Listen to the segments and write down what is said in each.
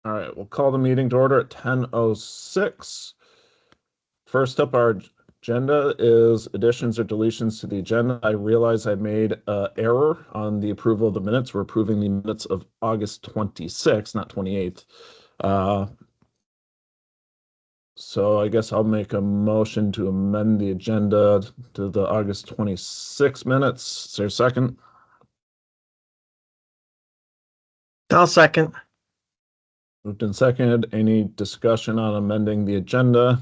All right, we'll call the meeting to order at 10:06. First up, our agenda is additions or deletions to the agenda. I realize I made an error on the approval of the minutes. We're approving the minutes of August 26th, not 28th. So I guess I'll make a motion to amend the agenda to the August 26 minutes. Is there a second? I'll second. Moved and seconded. Any discussion on amending the agenda?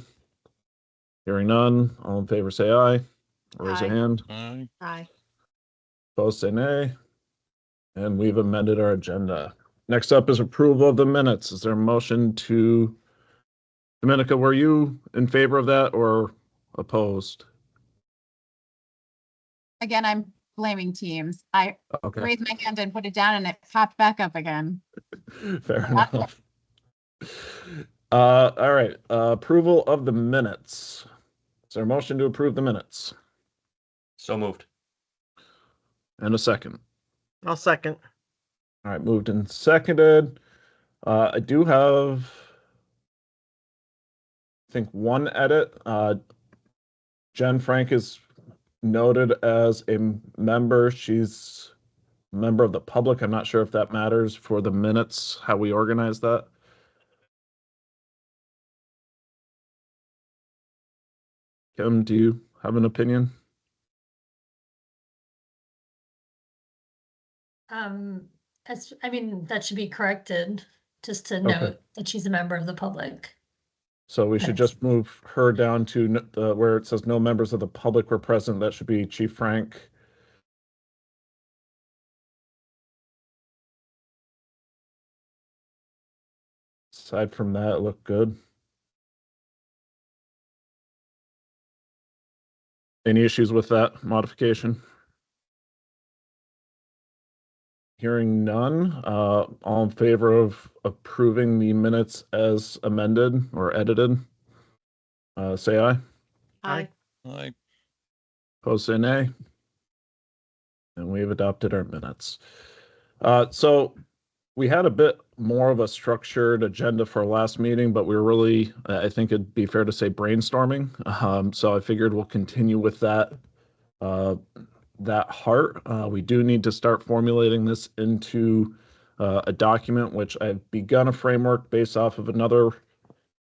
Hearing none. All in favor, say aye. Raise a Aye. hand. Aye. Opposed, say nay. And we've amended our agenda. Next up is approval of the minutes. Is there a motion to, Dominica, were you in favor of that or opposed? Again, I'm blaming Teams. I Okay, raised my hand and put it down and it popped back up again. fair enough. All right, approval of the minutes. Is there a motion to approve the minutes? So moved. And a second. I'll second. All right, moved and seconded. I do have, I think, one edit. Jen Frank is noted as a member. She's a member of the public. I'm not sure if that matters for the minutes, how we organize that. Kim, do you have an opinion? That should be corrected, just to Okay. note that she's a member of the public. So we should just move her down to where it says no members of the public were present. That should be Chief Frank. Aside from that, it looked good. Any issues with that modification? Hearing none, all in favor of approving the minutes as amended or edited, say aye. Aye. Aye. Opposed, say nay. And we've adopted our minutes. So we had a bit more of a structured agenda for our last meeting, but we were really, I think it'd be fair to say, brainstorming. So I figured we'll continue with that heart. We do need to start formulating this into a document, which I've begun a framework based off of another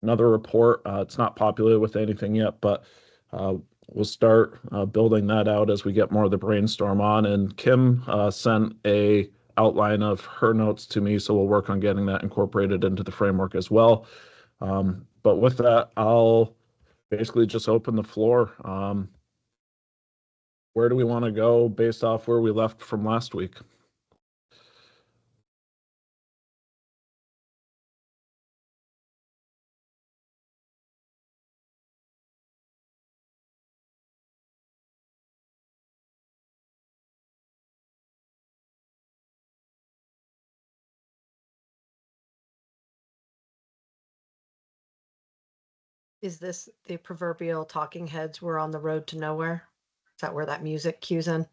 report. It's not populated with anything yet, but we'll start building that out as we get more of the brainstorm on. And Kim sent a outline of her notes to me, so we'll work on getting that incorporated into the framework as well. But with that, I'll basically just open the floor. Where do we want to go based off where we left from last week? Is this the proverbial talking heads we're on the road to nowhere? Is that where that music cues in?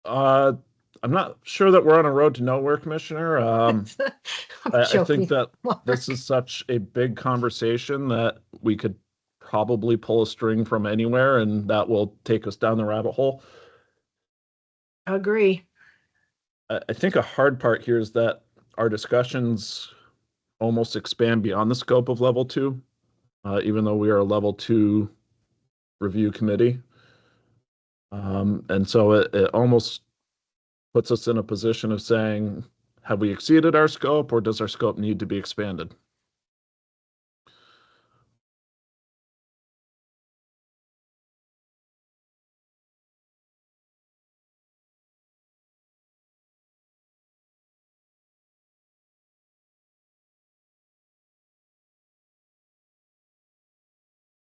I'm not sure that we're on a road to nowhere, Commissioner. I think that this is such a big conversation that we could probably pull a string from anywhere, and that will take us down the rabbit hole. Agree. I think a hard part here is that our discussions almost expand beyond the scope of level 2, even though we are a level 2 review committee. And so it almost puts us in a position of saying, have we exceeded our scope, or does our scope need to be expanded?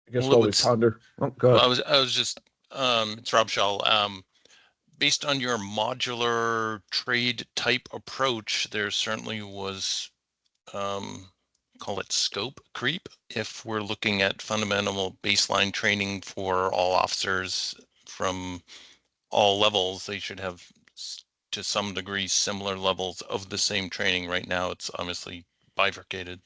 I guess while we ponder. Oh, go ahead. Well, I was just, it's Rob Shaw. Based on your modular trade type approach, there certainly was, call it scope creep. If we're looking at fundamental baseline training for all officers from all levels, they should have to some degree similar levels of the same training. Right now, it's obviously bifurcated.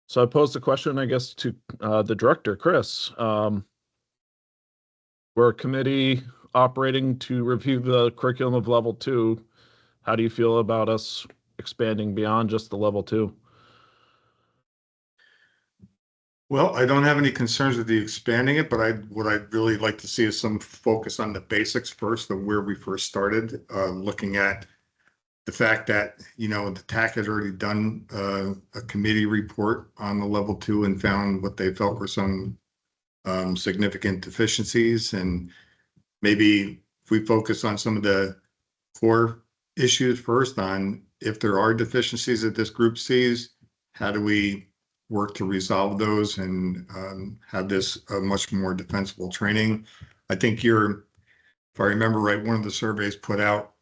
So I posed the question, I guess, to the director, Chris. We're a committee operating to review the curriculum of level 2. How do you feel about us expanding beyond just the level 2? Well, I don't have any concerns with the expanding it, but what I'd really like to see is some focus on the basics first of where we first started, looking at the fact that, you know, the TAC had already done a committee report on the level 2 and found what they felt were some significant deficiencies. And maybe if we focus on some of the core issues first, on if there are deficiencies that this group sees, how do we work to resolve those and have this a much more defensible training. I think if I remember right, one of the surveys put out,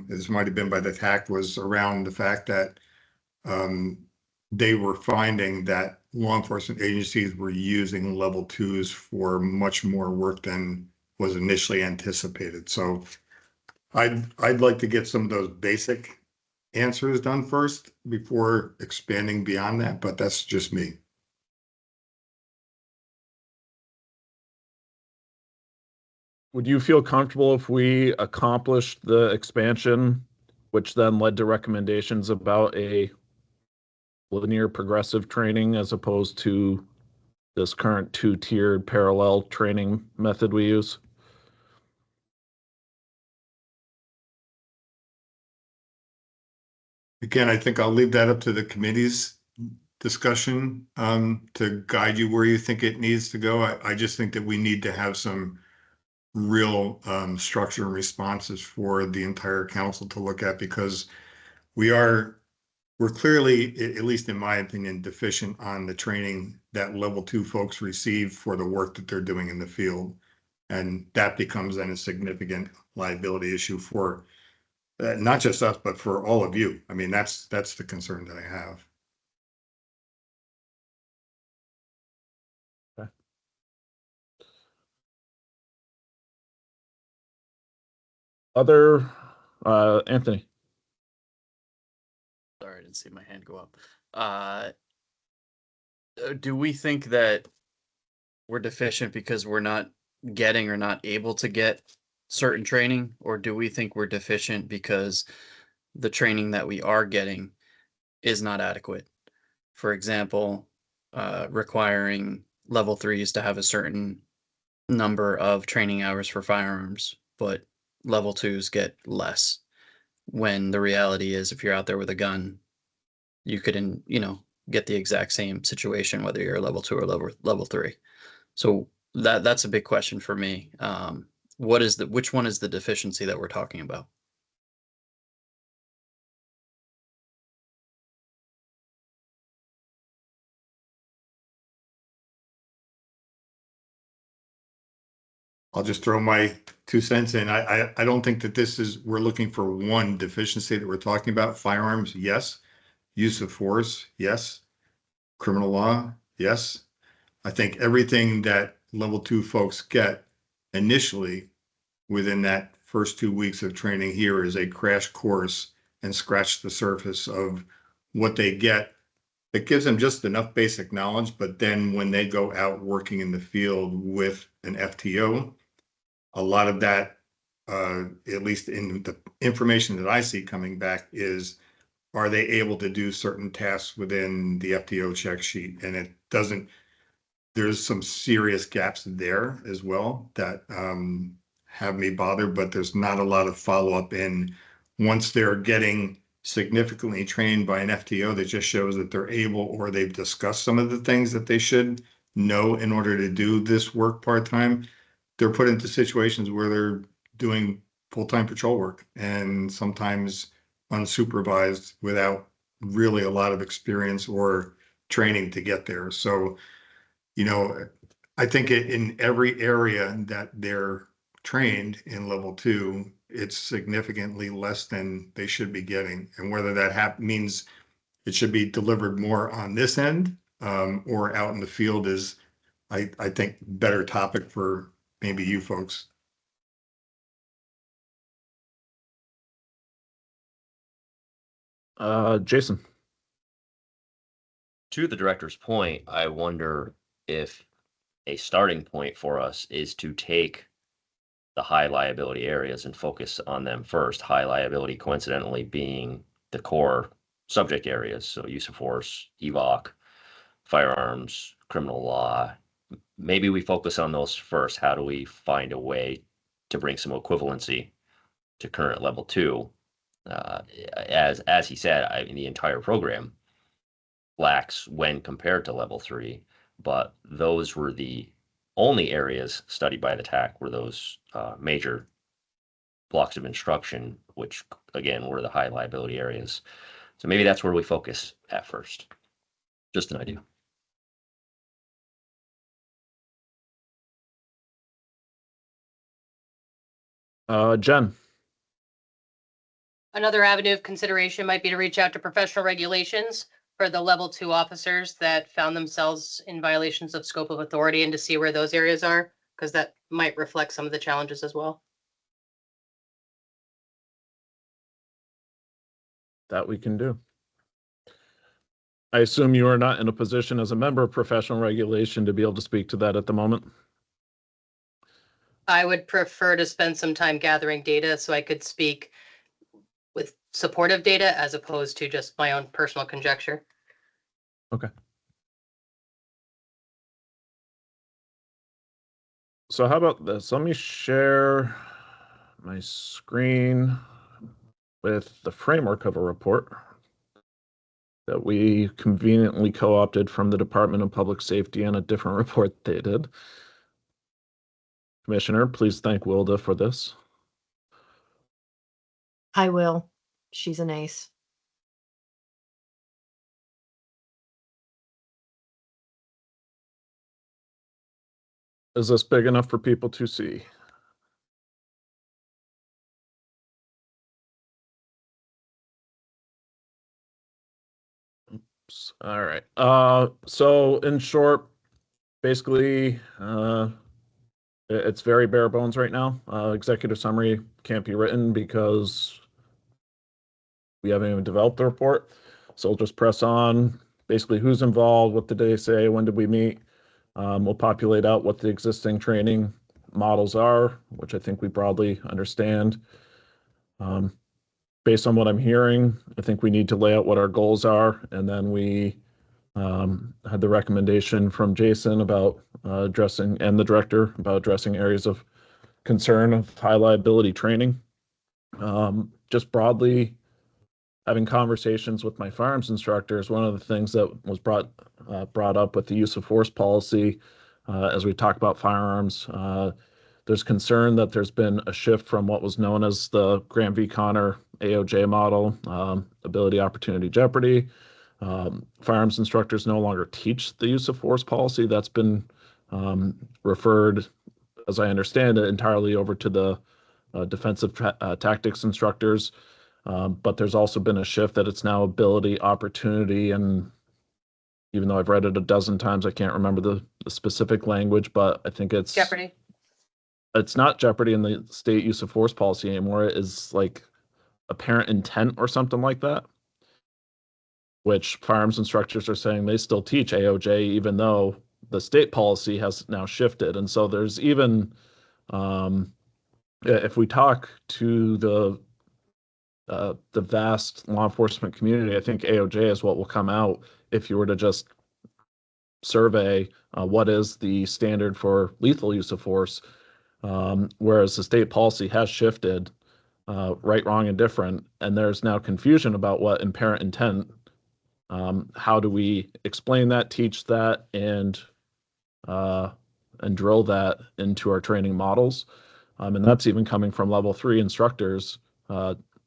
this might have been by the TAC, was around the fact that they were finding that law enforcement agencies were using level 2s for much more work than was initially anticipated. So I'd like to get some of those basic answers done first before expanding beyond that, but that's just me. Would you feel comfortable if we accomplished the expansion, which then led to recommendations about a linear progressive training as opposed to this current 2-tiered parallel training method we use? Again, I think I'll leave that up to the committee's discussion to guide you where you think it needs to go. I just think that we need to have some real structure and responses for the entire council to look at, because we're clearly, at least in my opinion, deficient on the training that level 2 folks receive for the work that they're doing in the field. And that becomes then a significant liability issue for not just us, but for all of you. I mean, that's the concern that I have. Okay. Other, Anthony. Sorry, I didn't see my hand go up. Do we think that we're deficient because we're not getting or not able to get certain training, or do we think we're deficient because the training that we are getting is not adequate? For example, requiring level 3s to have a certain number of training hours for firearms, but level 2s get less, when the reality is if you're out there with a gun, you could, get the exact same situation, whether you're a level 2 or level 3. So that's a big question for me. Which one is the deficiency that we're talking about? I'll just throw my 2 cents in. I don't think that we're looking for one deficiency that we're talking about. Firearms, yes. Use of force, yes. Criminal law, yes. I think everything that level 2 folks get initially within that first 2 weeks of training here is a crash course and scratch the surface of what they get. It gives them just enough basic knowledge, but then when they go out working in the field with an FTO, a lot of that, at least in the information that I see coming back, is are they able to do certain tasks within the FTO check sheet? And there's some serious gaps there as well that have me bothered, but there's not a lot of follow-up in once they're getting significantly trained by an FTO that just shows that they're able, or they've discussed some of the things that they should know in order to do this work part-time. They're put into situations where they're doing full-time patrol work and sometimes unsupervised without really a lot of experience or training to get there. So, I think in every area that they're trained in level 2, it's significantly less than they should be getting. And whether that means it should be delivered more on this end or out in the field is, I think, better topic for maybe you folks. Jason. To the director's point, I wonder if a starting point for us is to take the high liability areas and focus on them first. High liability coincidentally being the core subject areas. So use of force, EVOC, firearms, criminal law. Maybe we focus on those first. How do we find a way to bring some equivalency to current level 2? As he said, I mean, the entire program lacks when compared to level 3, but those were the only areas studied by the TAC were those major blocks of instruction, which again were the high liability areas. So maybe that's where we focus at first. Just an idea. Jen. Another avenue of consideration might be to reach out to professional regulations for the level 2 officers that found themselves in violations of scope of authority and to see where those areas are, because that might reflect some of the challenges as well. That we can do. I assume you are not in a position as a member of professional regulation to be able to speak to that at the moment. I would prefer to spend some time gathering data so I could speak with supportive data as opposed to just my own personal conjecture. Okay. So how about this? Let me share my screen with the framework of a report that we conveniently co-opted from the Department of Public Safety and a different report they did. Commissioner, please thank Wilda for this. I will. She's an ace. Is this big enough for people to see? Oops. All right. So in short, basically, it's very bare bones right now. Executive summary can't be written because we haven't even developed the report. So we'll just press on. Basically, who's involved, what did they say, when did we meet? We'll populate out what the existing training models are, which I think we broadly understand. Based on what I'm hearing, I think we need to lay out what our goals are, and then we had the recommendation from Jason about addressing, and the director about addressing areas of concern of high liability training. Just broadly, having conversations with my firearms instructors, one of the things that was brought up with the use of force policy, as we talk about firearms, there's concern that there's been a shift from what was known as the Graham v. Connor AOJ model, ability, opportunity, jeopardy. Firearms instructors no longer teach the use of force policy. That's been referred, as I understand it, entirely over to the defensive tactics instructors. But there's also been a shift that it's now ability, opportunity, and even though I've read it a dozen times, I can't remember the specific language, but I think it's Jeopardy. It's not jeopardy in the state use of force policy anymore. It is like apparent intent or something like that, which firearms instructors are saying they still teach AOJ, even though the state policy has now shifted. And so there's even, if we talk to the vast law enforcement community, I think AOJ is what will come out if you were to just survey what is the standard for lethal use of force, whereas the state policy has shifted, right, wrong, and different, and there's now confusion about what apparent intent. How do we explain that, teach that, and drill that into our training models? And that's even coming from level 3 instructors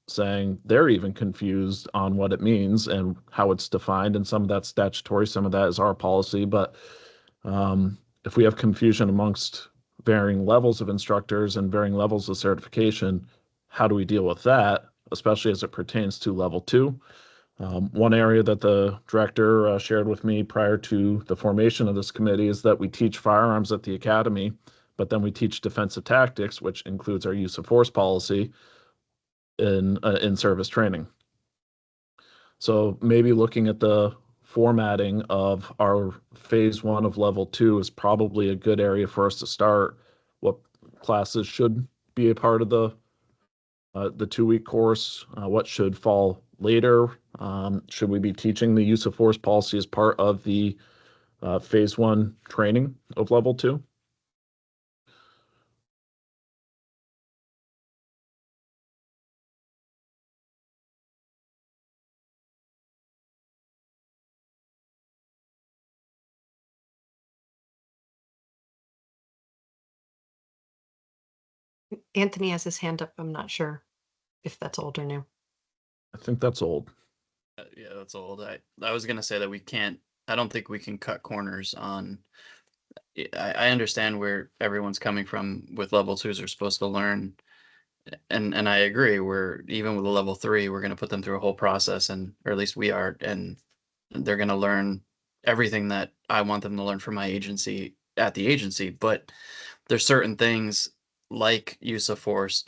saying they're even confused on what it means and how it's defined. And some of that's statutory, some of that is our policy. But if we have confusion amongst varying levels of instructors and varying levels of certification, how do we deal with that, especially as it pertains to level 2? One area that the director shared with me prior to the formation of this committee is that we teach firearms at the academy, but then we teach defensive tactics, which includes our use of force policy in service training. So maybe looking at the formatting of our phase 1 of level 2 is probably a good area for us to start. What classes should be a part of the 2-week course? What should fall later? Should we be teaching the use of force policy as part of the phase 1 training of level 2? Anthony has his hand up. I'm not sure if that's old or new. I think that's old. Yeah, that's old. I was gonna say that we can't. I don't think we can cut corners on. I understand where everyone's coming from with level 2s are supposed to learn, and I agree. We're even with a level 3, we're gonna put them through a whole process, and or at least we are, and they're gonna learn everything that I want them to learn from my agency at the agency. But there's certain things like use of force,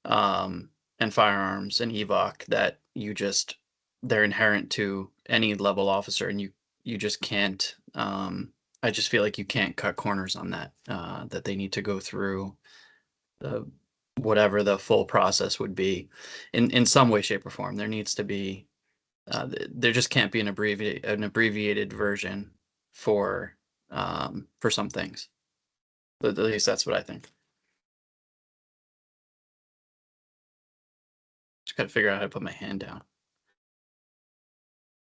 and firearms and evoc that they're inherent to any level officer, and you just can't. I just feel like you can't cut corners on that. That they need to go through whatever the full process would be, in some way, shape, or form. There needs to be. There just can't be an abbreviated version for some things. At least that's what I think. Just gotta figure out how to put my hand down.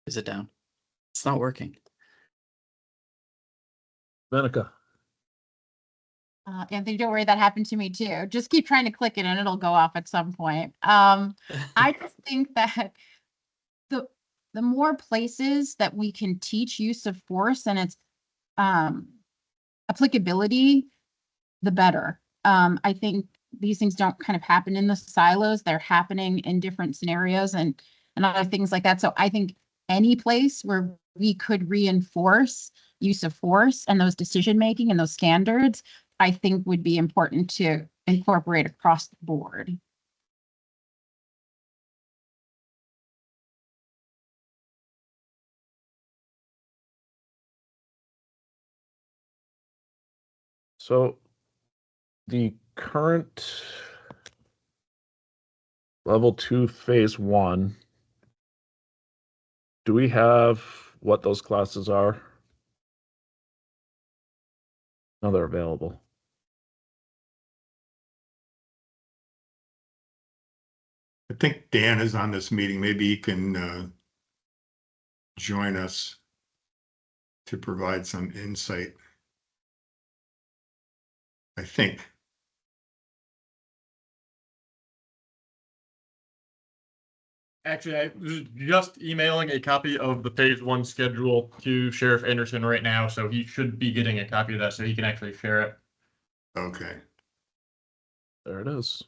Is it down? It's not working. Venica. Anthony, don't worry, that happened to me too. Just keep trying to click it and it'll go off at some point. I just think that the more places that we can teach use of force and its applicability, the better. I think these things don't kind of happen in the silos. They're happening in different scenarios and other things like that. So I think any place where we could reinforce use of force and those decision-making and those standards, I think would be important to incorporate across the board. So the current level 2 phase 1, do we have what those classes are? No, they're available. I think Dan is on this meeting. Maybe he can join us to provide some insight. I think. Actually, I was just emailing a copy of the phase 1 schedule to Sheriff Anderson right now, so he should be getting a copy of that so he can actually share it. Okay. There it is.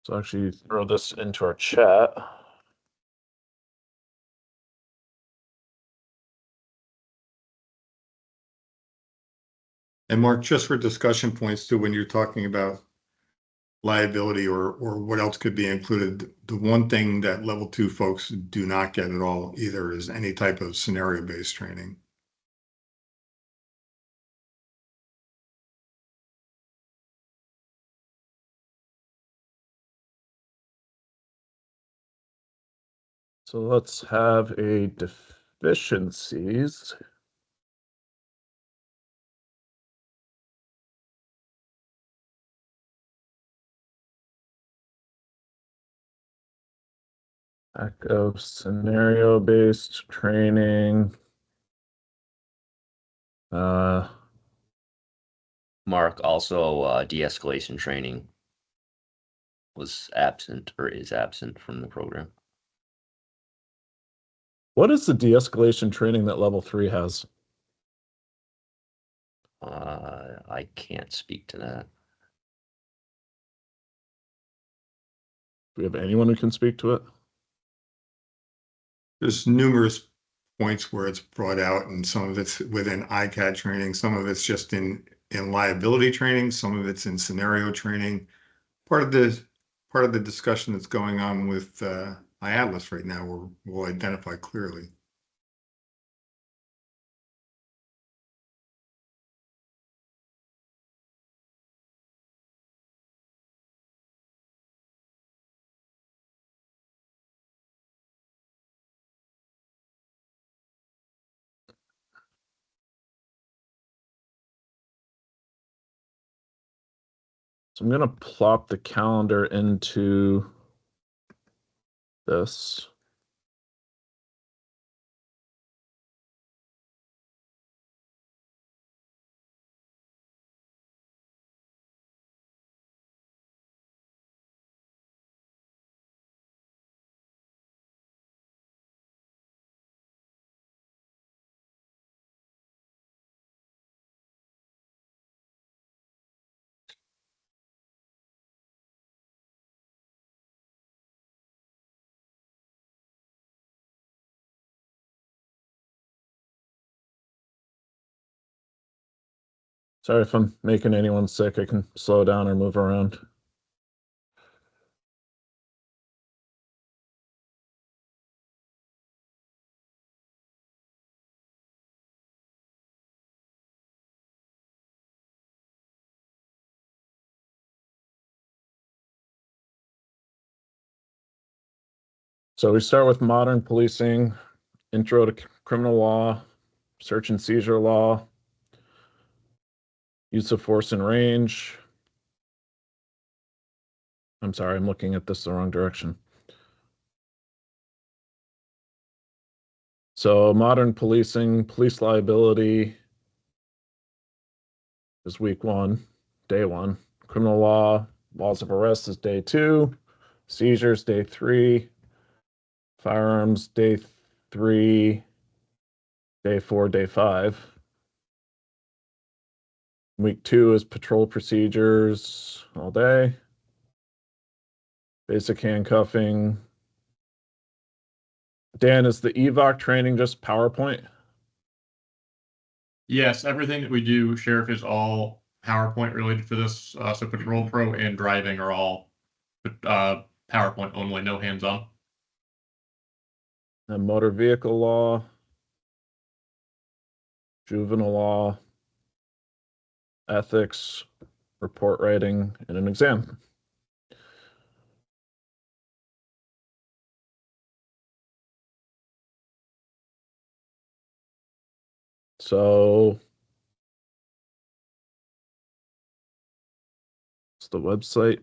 So actually throw this into our chat. And Mark, just for discussion points too, when you're talking about liability or what else could be included, the one thing that level 2 folks do not get at all either is any type of scenario-based training. So let's have a deficiencies. Lack of scenario-based training. Mark, also de-escalation training was absent or is absent from the program. What is the de-escalation training that level 3 has? I can't speak to that. we have anyone who can speak to it? There's numerous points where it's brought out, and some of it's within ICAD training, some of it's just in liability training, some of it's in scenario training. Part of the discussion that's going on with IATLAS right now will identify clearly. So I'm gonna plop the calendar into this. Sorry if I'm making anyone sick. I can slow down or move around. So we start with modern policing, intro to criminal law, search and seizure law, use of force and range. I'm sorry, I'm looking at this the wrong direction. So modern policing, police liability is week 1, day 1. Criminal law, laws of arrest is day 2. Seizures, day 3. Firearms, day 3. Day 4, day 5. Week 2 is patrol procedures all day. Basic handcuffing. Dan, is the EVOC training just PowerPoint? Yes, everything that we do, Sheriff, is all PowerPoint related for this. So Patrol Pro and driving are all PowerPoint only, no hands-on. And motor vehicle law, juvenile law, ethics, report writing, and an exam. So it's the website.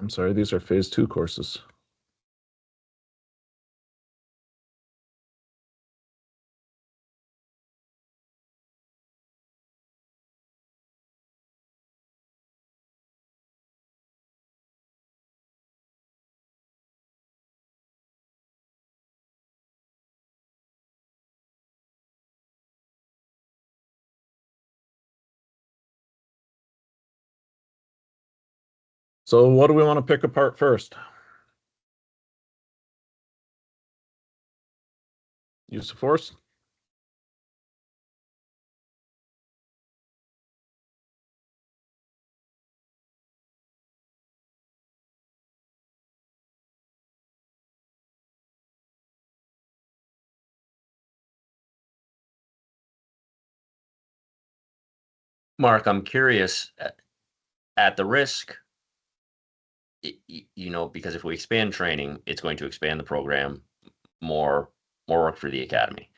I'm sorry, these are phase 2 courses. So what do we want to pick apart first? Use of force? Mark, I'm curious, at the risk, because if we expand training, it's going to expand the program, more work for the academy.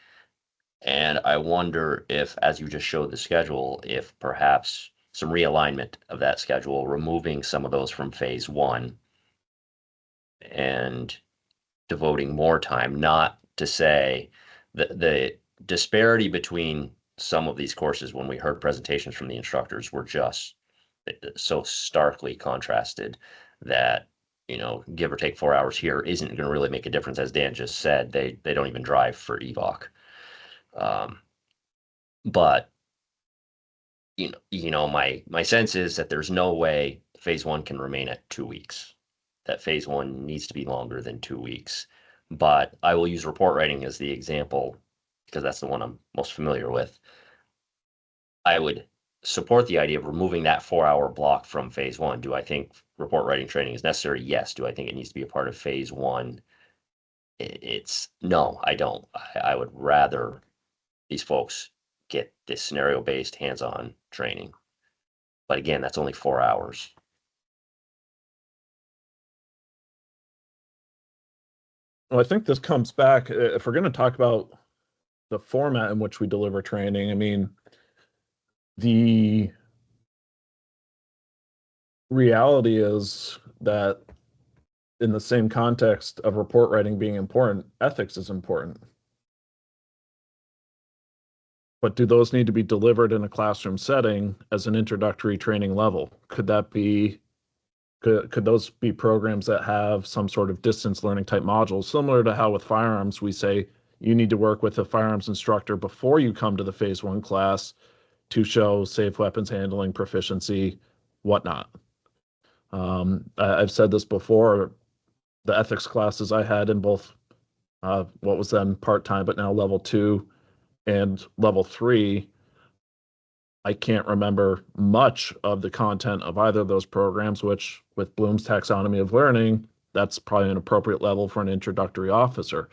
And I wonder if, as you just showed the schedule, if perhaps some realignment of that schedule, removing some of those from phase 1 and devoting more time, not to say the disparity between some of these courses when we heard presentations from the instructors were just so starkly contrasted that, give or take 4 hours here isn't going to really make a difference. As Dan just said, they don't even drive for EVOC. But my sense is that there's no way phase one can remain at 2 weeks. That phase one needs to be longer than 2 weeks. But I will use report writing as the example because that's the one I'm most familiar with. I would support the idea of removing that 4-hour block from phase one. Do I think report writing training is necessary? Yes. Do I think it needs to be a part of phase one? It's no, I don't. I would rather these folks get this scenario-based hands-on training. But again, that's only 4 hours. Well, I think this comes back, if we're going to talk about the format in which we deliver training, I mean, the reality is that in the same context of report writing being important, ethics is important. But do those need to be delivered in a classroom setting as an introductory training level? Could that be, could those be programs that have some sort of distance learning type modules, similar to how with firearms, we say you need to work with a firearms instructor before you come to the phase one class to show safe weapons handling proficiency, whatnot. I've said this before, the ethics classes I had in both what was then part-time, but now level 2 and level 3, I can't remember much of the content of either of those programs, which with Bloom's taxonomy of learning, that's probably an appropriate level for an introductory officer.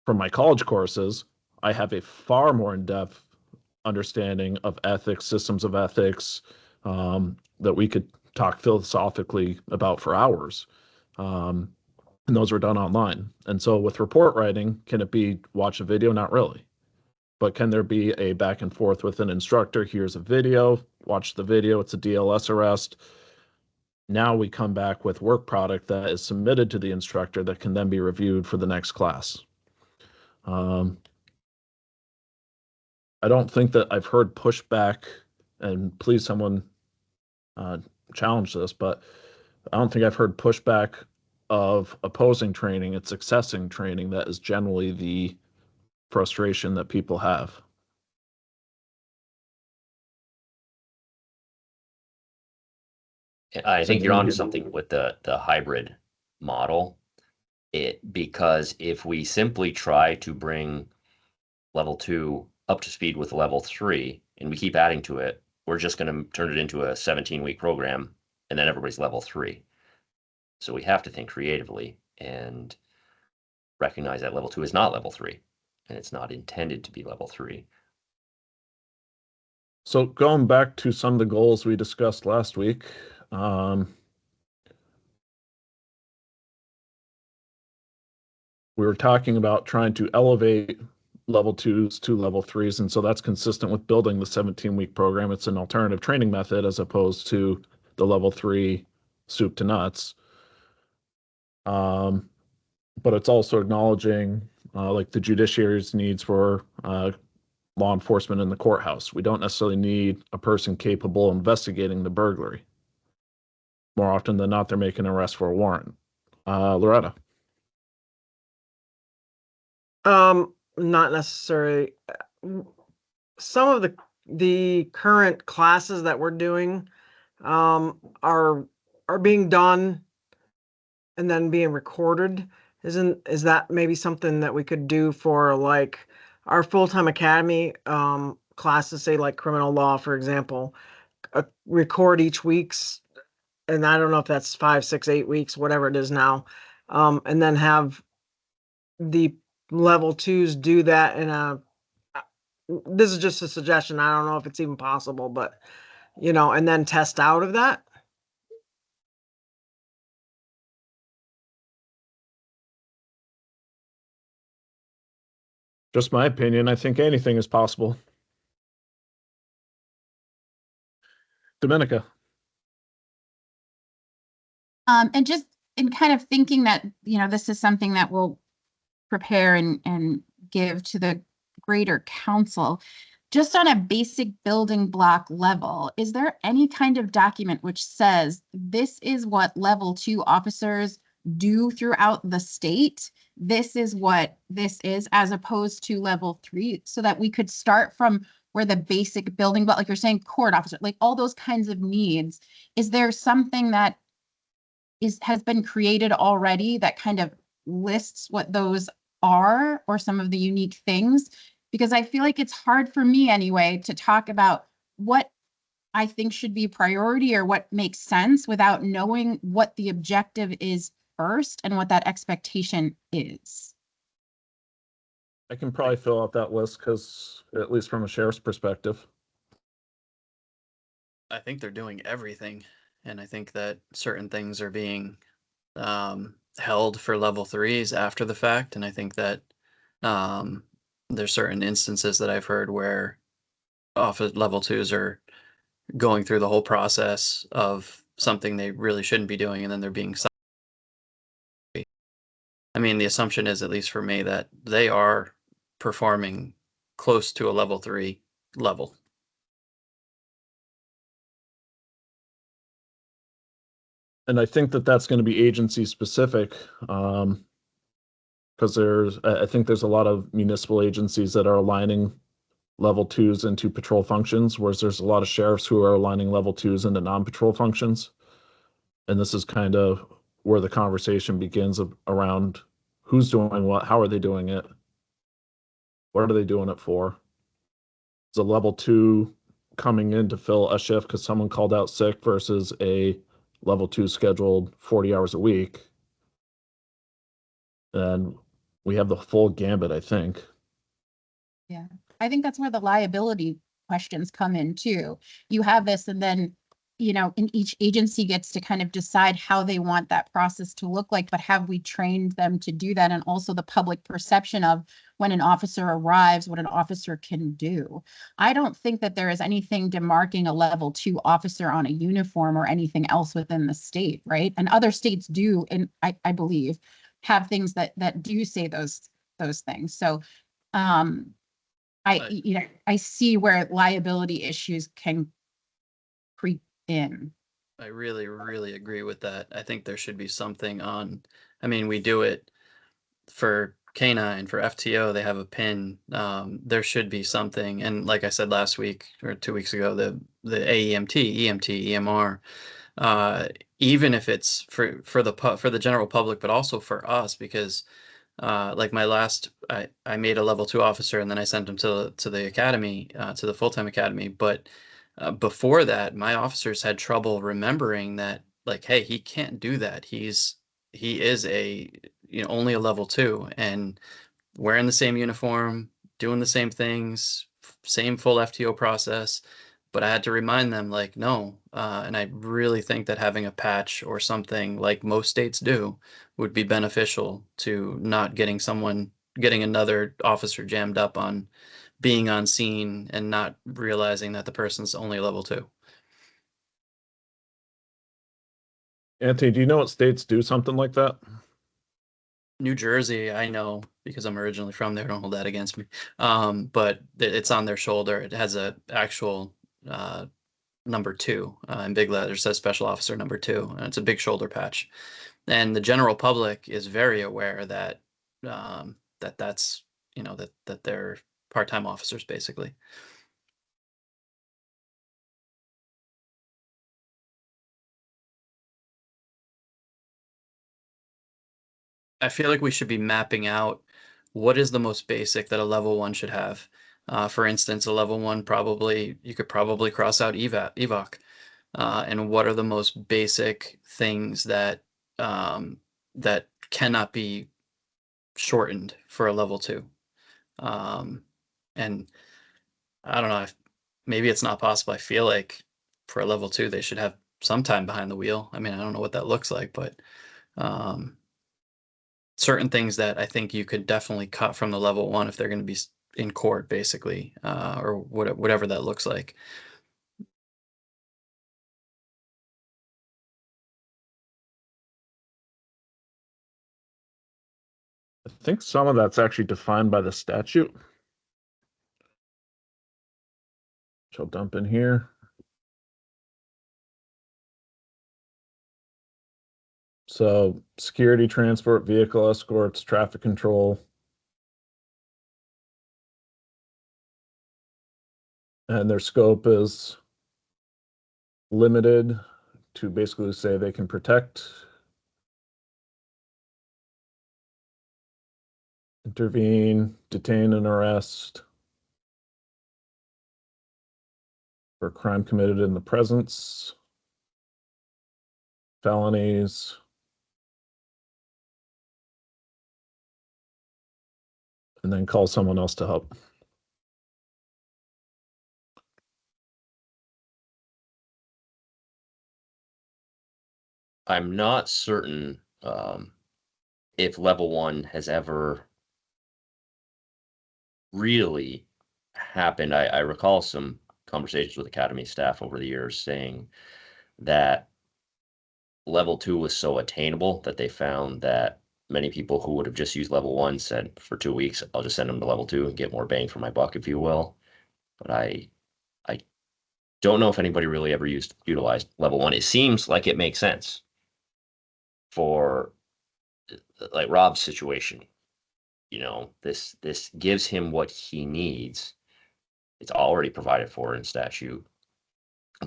From my college courses, I have a far more in-depth understanding of ethics, systems of ethics, that we could talk philosophically about for hours. And those were done online. And so with report writing, can it be watch a video? Not really. But can there be a back and forth with an instructor? Here's a video, watch the video, it's a DLS arrest. Now we come back with work product that is submitted to the instructor that can then be reviewed for the next class. I don't think that I've heard pushback, and please someone challenge this, but I don't think I've heard pushback of opposing training. It's accessing training that is generally the frustration that people have. I think you're onto something with the hybrid model. Because if we simply try to bring level 2 up to speed with level 3 and we keep adding to it, we're just going to turn it into a 17-week program and then everybody's level 3. So we have to think creatively and recognize that level 2 is not level 3 and it's not intended to be level 3. So going back to some of the goals we discussed last week, we were talking about trying to elevate level 2s to level 3s. And so that's consistent with building the 17-week program. It's an alternative training method as opposed to the level 3 soup to nuts. But it's also acknowledging like the judiciary's needs for law enforcement in the courthouse. We don't necessarily need a person capable of investigating the burglary. More often than not, they're making an arrest for a warrant. Loretta. Not necessarily. Some of the current classes that we're doing are being done and then being recorded. Is that maybe something that we could do for like our full-time academy classes, say like criminal law, for example, record each week's, and I don't know if that's 5, 6, 8 weeks, whatever it is now, and then have the level 2s do that in a, this is just a suggestion. I don't know if it's even possible, but you know, and then test out of that. Just my opinion. I think anything is possible. Dominica. And just in kind of thinking that, you know, this is something that we'll prepare and give to the greater council, just on a basic building block level, is there any kind of document which says this is what level 2 officers do throughout the state? This is what this is, as opposed to level 3, so that we could start from where the basic building, but like you're saying, court officer, like all those kinds of needs, is there something that has been created already that kind of lists what those are or some of the unique things? Because I feel like it's hard for me anyway to talk about what I think should be priority or what makes sense without knowing what the objective is first and what that expectation is. I can probably fill out that list because, at least from a sheriff's perspective. I think they're doing everything, and I think that certain things are being held for level 3s after the fact, and I think that there's certain instances that I've heard where office level 2s are going through the whole process of something they really shouldn't be doing, and then they're being. I mean, the assumption is, at least for me, that they are performing close to a level 3 level. And I think that that's going to be agency specific, because I think there's a lot of municipal agencies that are aligning level 2s into patrol functions, whereas there's a lot of sheriffs who are aligning level 2s into non-patrol functions. And this is kind of where the conversation begins around who's doing what, how are they doing it, what are they doing it for? Is a level 2 coming in to fill a shift because someone called out sick versus a level 2 scheduled 40 hours a week? And we have the full gambit, I think. Yeah, I think that's where the liability questions come in too. You have this, and then, you know, in each agency gets to kind of decide how they want that process to look like, but have we trained them to do that? And also the public perception of when an officer arrives, what an officer can do. I don't think that there is anything demarking a level 2 officer on a uniform or anything else within the state, right? And other states do, and I believe, have things that do say those things. So I see where liability issues can creep in. I really, really agree with that. I think there should be something on, I mean, we do it for K9, for FTO, they have a pin. There should be something. And like I said last week or 2 weeks ago, the AEMT, EMT, EMR, even if it's for the general public, but also for us, because like my last, I made a level 2 officer and then I sent him to the academy, to the full-time academy. But before that, my officers had trouble remembering that, like, hey, he can't do that. He is a, only a level 2, and wearing the same uniform, doing the same things, same full FTO process. But I had to remind them, like, no. And I really think that having a patch or something, like most states do, would be beneficial to not getting another officer jammed up on being on scene and not realizing that the person's only level 2. Anthony, do you know what states do something like that? New Jersey, I know because I'm originally from there. Don't hold that against me. But it's on their shoulder. It has a actual number 2 in big letters, says special officer number 2, and it's a big shoulder patch. And the general public is very aware that that's that they're part-time officers basically. I feel like we should be mapping out what is the most basic that a level 1 should have. For instance, a level 1 you could probably cross out evoc. And what are the most basic things that that cannot be shortened for a level 2. And I don't know if maybe it's not possible. I feel like for a level 2, they should have some time behind the wheel. I mean, I don't know what that looks like, but certain things that I think you could definitely cut from the level 1 if they're going to be in court, basically, or whatever that looks like. I think some of that's actually defined by the statute, which I'll dump in here. So security, transport, vehicle escorts, traffic control. And their scope is limited to basically say they can protect, intervene, detain, and arrest for crime committed in the presence, felonies, and then call someone else to help. I'm not certain if level 1 has ever really happened. I recall some conversations with Academy staff over the years saying that level 2 was so attainable that they found that many people who would have just used level 1 said for 2 weeks, I'll just send them to level 2 and get more bang for my buck, if you will. But I don't know if anybody really ever utilized level 1. It seems like it makes sense for like Rob's situation. You know, this gives him what he needs. It's already provided for in statute,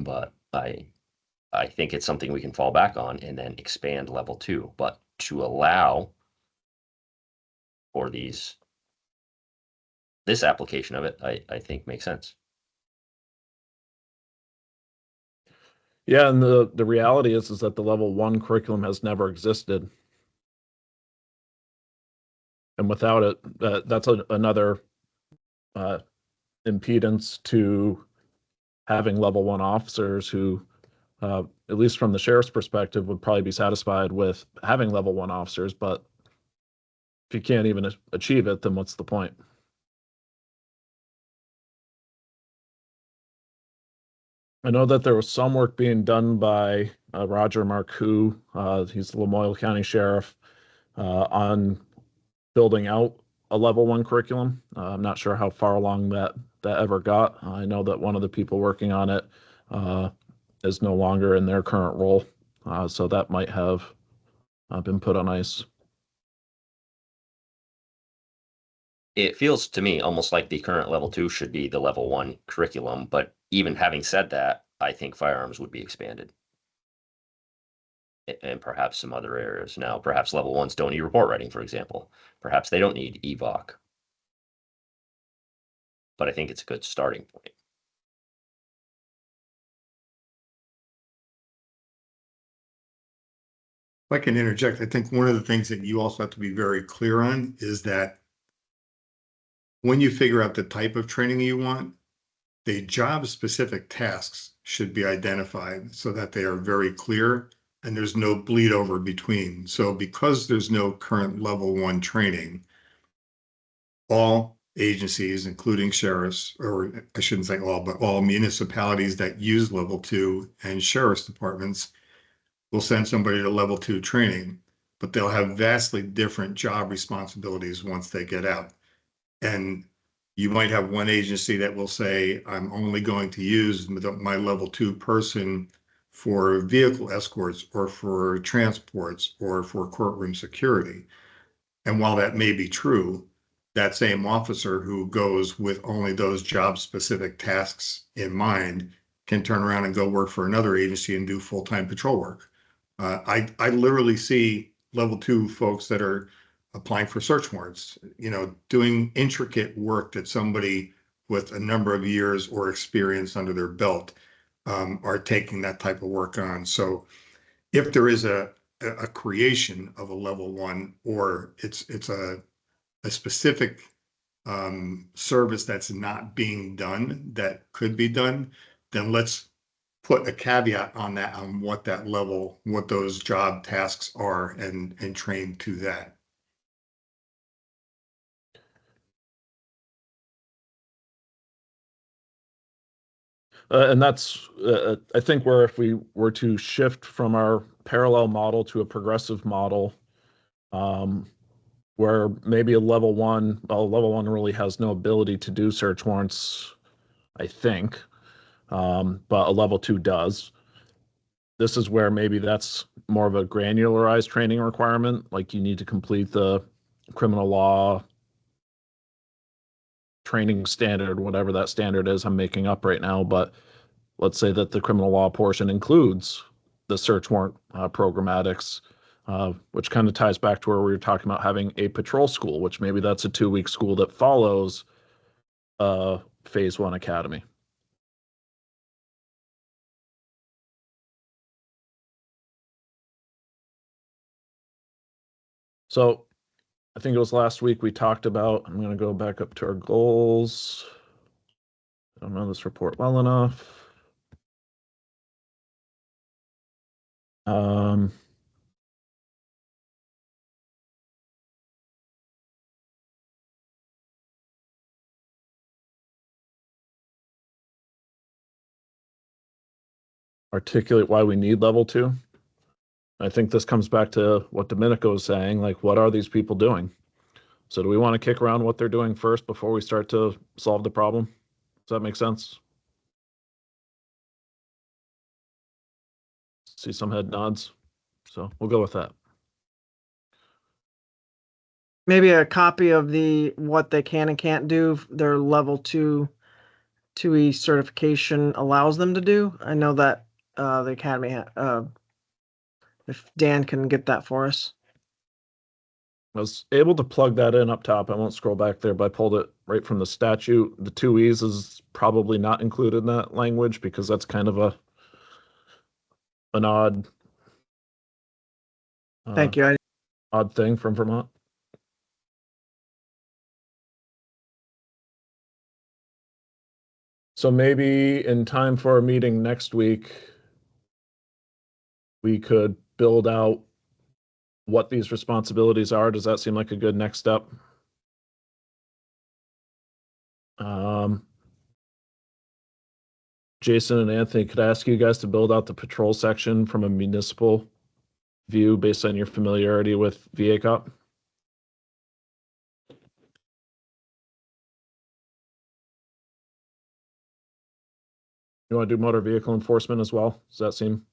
but I think it's something we can fall back on and then expand level 2. But to allow for this application of it, I think makes sense. Yeah, and the reality is that the level 1 curriculum has never existed. And without it, that's another impedance to having level 1 officers who, at least from the sheriff's perspective, would probably be satisfied with having level 1 officers. But if you can't even achieve it, then what's the point? I know that there was some work being done by Roger Marcoux, he's the Lamoille County Sheriff, on building out a level 1 curriculum. I'm not sure how far along that ever got. I know that one of the people working on it is no longer in their current role, so that might have been put on ice. It feels to me almost like the current level 2 should be the level 1 curriculum, but even having said that, I think firearms would be expanded. And perhaps some other areas. Now, perhaps level 1s don't need report writing, for example. Perhaps they don't need EVOC. But I think it's a good starting point. If I can interject, I think one of the things that you also have to be very clear on is that when you figure out the type of training you want, the job-specific tasks should be identified so that they are very clear and there's no bleed over between. So because there's no current level 1 training, all agencies, including sheriffs, or I shouldn't say all, but all municipalities that use level 2 and sheriff's departments will send somebody to level 2 training, but they'll have vastly different job responsibilities once they get out. And you might have one agency that will say, I'm only going to use my level 2 person for vehicle escorts or for transports or for courtroom security. And while that may be true, that same officer who goes with only those job-specific tasks in mind can turn around and go work for another agency and do full-time patrol work. I literally see level 2 folks that are applying for search warrants, doing intricate work that somebody with a number of years or experience under their belt are taking that type of work on. So if there is a creation of a level 1, or it's a specific service that's not being done that could be done, then let's put a caveat on that, on what that level, what those job tasks are, and train to that. And that's, I think, where if we were to shift from our parallel model to a progressive model, where maybe a level 1 really has no ability to do search warrants, I think, but a level 2 does. This is where maybe that's more of a granularized training requirement, like you need to complete the criminal law training standard, whatever that standard is, I'm making up right now, but let's say that the criminal law portion includes the search warrant programmatics, which kind of ties back to where we were talking about having a patrol school, which maybe that's a 2-week school that follows phase 1 academy. So I think it was last week we talked about, I'm going to go back up to our goals. I don't know this report well enough. Articulate why we need level 2. I think this comes back to what Domenico was saying, like, what are these people doing? So do we want to kick around what they're doing first before we start to solve the problem? Does that make sense? See some head nods. So we'll go with that. Maybe a copy of what they can and can't do, their level 2E certification allows them to do. I know that the Academy, if Dan can get that for us. I was able to plug that in up top. I won't scroll back there, but I pulled it right from the statute. The 2E's is probably not included in that language because that's kind of an odd. Thank you. Odd thing from Vermont. So maybe in time for our meeting next week, we could build out what these responsibilities are. Does that seem like a good next step? Jason and Anthony, could I ask you guys to build out the patrol section from a municipal view based on your familiarity with VA Cop? You want to do motor vehicle enforcement as well? Does that seem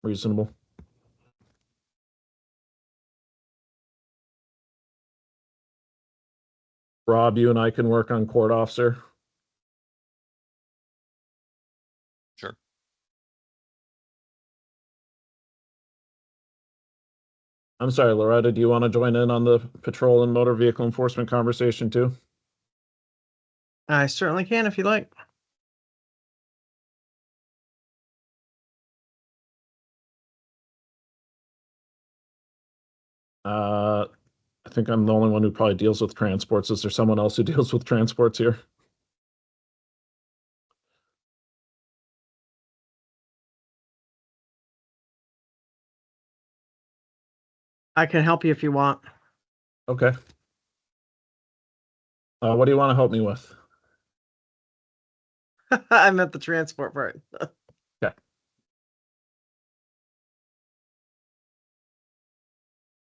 reasonable? Rob, you and I can work on court officer. Sure. I'm sorry, Loretta, do you want to join in on the patrol and motor vehicle enforcement conversation too? I certainly can if you like. I think I'm the only one who probably deals with transports. Is there someone else who deals with transports here? I can help you if you want. Okay. What do you want to help me with? I meant the transport part. Okay.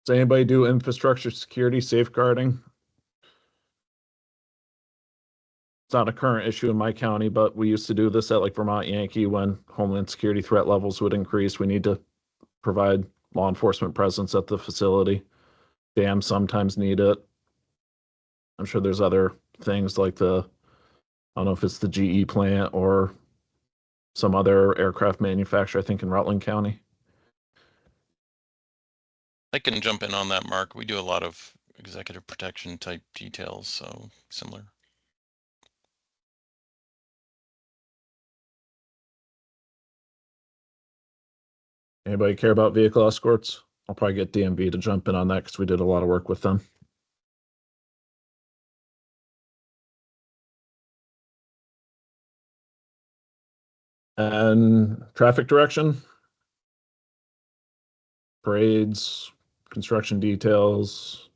Does anybody do infrastructure security safeguarding? It's not a current issue in my county, but we used to do this at like Vermont Yankee when Homeland Security threat levels would increase. We need to provide law enforcement presence at the facility. Dams sometimes need it. I'm sure there's other things like I don't know if it's the GE plant or some other aircraft manufacturer, I think in Rutland County. I can jump in on that, Mark. We do a lot of executive protection type details, so similar. Anybody care about vehicle escorts? I'll probably get DMV to jump in on that because we did a lot of work with them. And traffic direction, parades, construction details.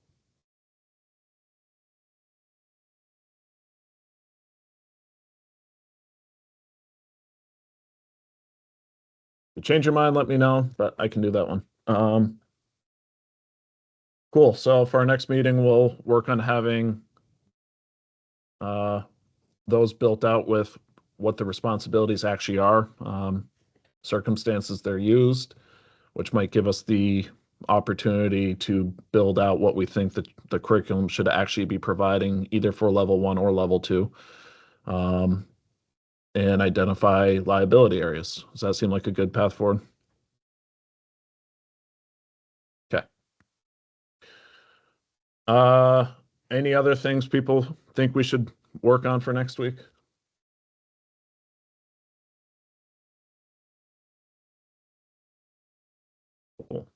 If you change your mind, let me know, but I can do that one. Cool. So for our next meeting, we'll work on having those built out with what the responsibilities actually are, circumstances they're used, which might give us the opportunity to build out what we think that the curriculum should actually be providing, either for level 1 or level 2, and identify liability areas. Does that seem like a good path forward? Okay. Any other things people think we should work on for next week? Cool.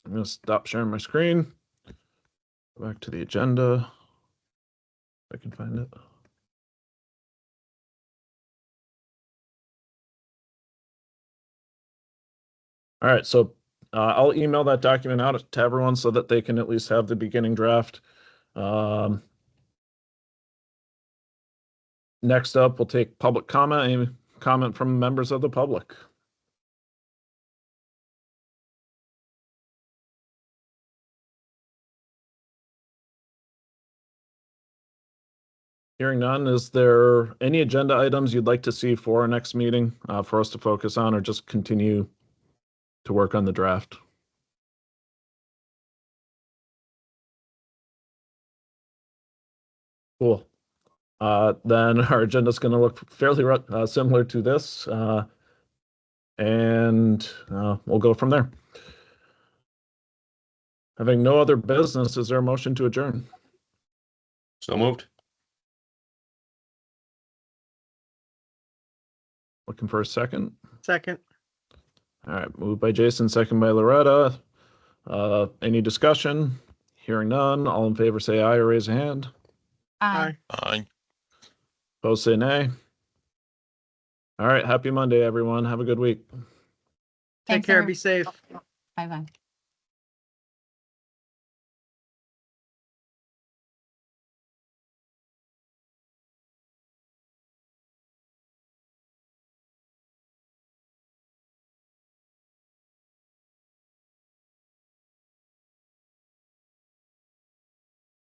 I'm gonna stop sharing my screen. Go back to the agenda. If I can find it. All right, so I'll email that document out to everyone so that they can at least have the beginning draft. Next up, we'll take public comment. Any comment from members of the public? Hearing none, is there any agenda items you'd like to see for our next meeting for us to focus on, or just continue to work on the draft? Cool. Then our agenda is going to look fairly similar to this, and we'll go from there. Having no other business, is there a motion to adjourn? So moved. Looking for a second. Second. All right, moved by Jason, second by Loretta. Any discussion? Hearing none, all in favor say aye or raise a hand. Aye. Opposed say nay. All right, happy Monday, everyone. Have a good week. Take Thanks, care. everyone. Be safe. Bye-bye.